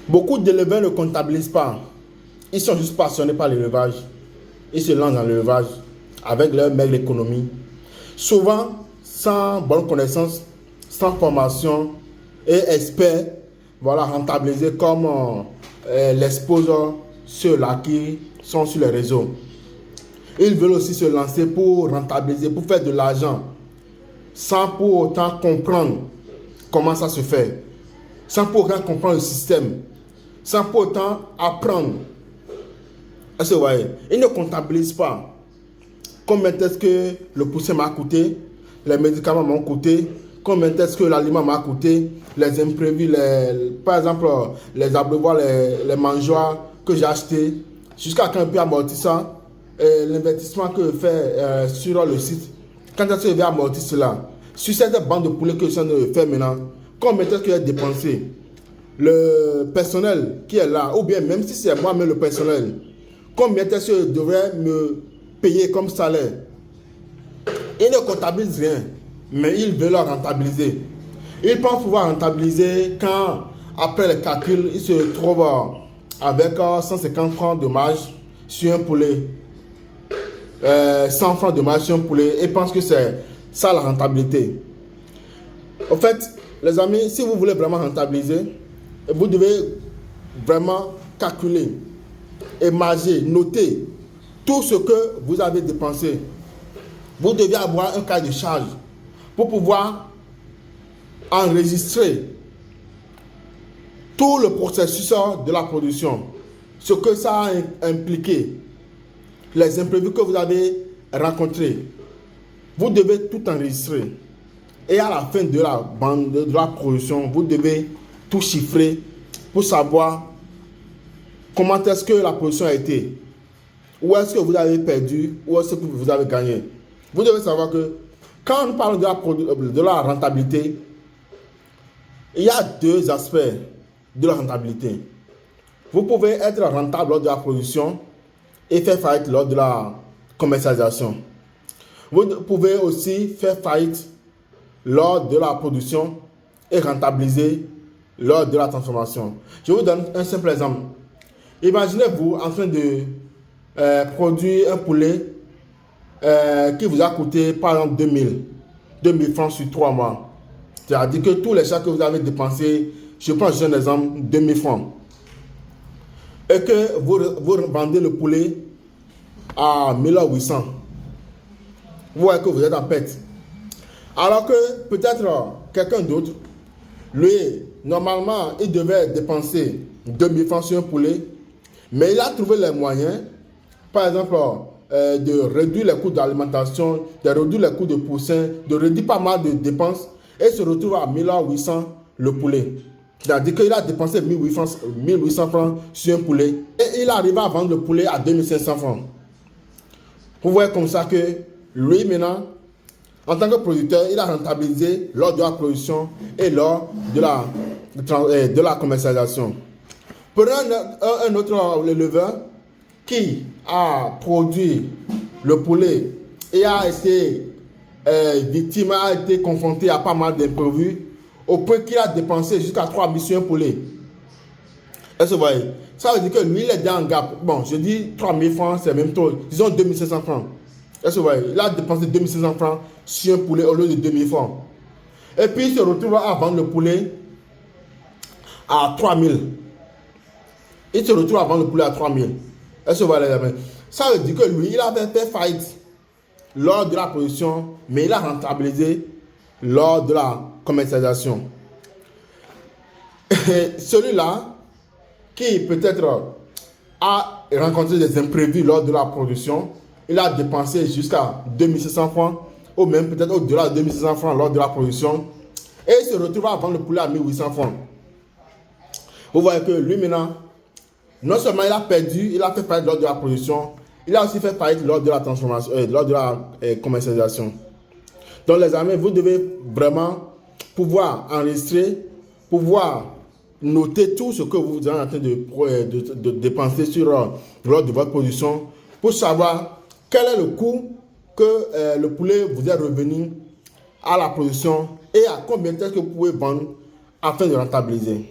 Beaucoup d'éleveurs ne comptabilisent pas. Ils sont juste passionnés par l'élevage. Ils se lancent dans l'élevage avec leur maigre économie. Souvent, sans bonne connaissance, sans formation et experts, voilà, rentabiliser comme l'exposent ceux-là qui sont sur les réseaux. Ils veulent aussi se lancer pour rentabiliser, pour faire de l'argent, sans pour autant comprendre comment ça se fait, sans pour autant comprendre le système, sans pour autant apprendre. Est-ce que vous voyez? Ils ne comptabilisent pas. Combien est-ce que le poussin m'a coûté, les médicaments m'ont coûté, combien est-ce que l'aliment m'a coûté, les imprévus, par exemple les abreuvoirs, les mangeoires que j'ai achetés, jusqu'à quand je peux amortir ça, l'investissement que je fais sur le site, quand est-ce que je vais amortir cela, sur cette bande de poulet que je suis en train de faire maintenant, combien est-ce que j'ai dépensé, le personnel qui est là, ou bien même si c'est moi-même le personnel, combien est-ce que je devrais me payer comme salaire. Ils ne comptabilisent rien, mais ils veulent rentabiliser. Ils pensent pouvoir rentabiliser quand, après les calculs, ils se trouvent avec 150 francs de marge sur un poulet, 100 francs de marge sur un poulet, et pensent que c'est ça la rentabilité. En fait, les amis, si vous voulez vraiment rentabiliser, vous devez vraiment calculer, émarger, noter tout ce que vous avez dépensé. Vous devez avoir un cas de charge pour pouvoir enregistrer tout le processus de la production, ce que ça a impliqué, les imprévus que vous avez rencontrés. Vous devez tout enregistrer. Et à la fin de la production, vous devez tout chiffrer pour savoir comment est-ce que la production a été. Où est-ce que vous avez perdu, où est-ce que vous avez gagné. Vous devez savoir que quand on parle de la rentabilité, il y a deux aspects de la rentabilité. Vous pouvez être rentable lors de la production et faire faillite lors de la commercialisation. Vous pouvez aussi faire faillite lors de la production et rentabiliser lors de la transformation. Je vous donne un simple exemple. Imaginez-vous en train de produire un poulet qui vous a coûté par exemple 2000 francs sur 3 mois. C'est-à-dire que tous les chats que vous avez dépensés, je prends juste un exemple, 2000 francs. Et que vous vendez le poulet à 1800. Vous voyez que vous êtes en perte. Alors que peut-être quelqu'un d'autre, lui, normalement, il devait dépenser 2000 francs sur un poulet, mais il a trouvé les moyens, par exemple, de réduire les coûts d'alimentation, de réduire les coûts de poussin, de réduire pas mal de dépenses, et se retrouve à 1800 le poulet. C'est-à-dire qu'il a dépensé 1800 francs sur un poulet, et il arrive à vendre le poulet à 2500 francs. Vous voyez comme ça que lui, maintenant, en tant que producteur, il a rentabilisé lors de la production et lors de la commercialisation. Prenons un autre éleveur qui a produit le poulet et a été victime, a été confronté à pas mal d'imprévus, au point qu'il a dépensé jusqu'à 3000 sur un poulet. Est-ce que vous voyez? Ça veut dire que lui, il est dans un gap. Bon, je dis 3000 francs, c'est même trop. Disons 2500 francs. Est-ce que vous voyez? Il a dépensé 2500 francs sur un poulet au lieu de 2000 francs. Et puis, il se retrouve à vendre le poulet à 3000. Il se retrouve à vendre le poulet à 3000. Est-ce que vous voyez les amis? Ça veut dire que lui, il avait fait faillite lors de la production, mais il a rentabilisé lors de la commercialisation. Et celui-là, qui peut-être a rencontré des imprévus lors de la production, il a dépensé jusqu'à 2600 francs, ou même peut-être au-delà de 2600 francs lors de la production, et il se retrouve à vendre le poulet à 1800 francs. Vous voyez que lui maintenant, non seulement il a perdu, il a fait faillite lors de la production, il a aussi fait faillite lors de la transformation, lors de la commercialisation. Donc les amis, vous devez vraiment pouvoir enregistrer, pouvoir noter tout ce que vous êtes en train de dépenser lors de votre production pour savoir quel est le coût que le poulet vous est revenu à la production et à combien est-ce que vous pouvez vendre afin de rentabiliser.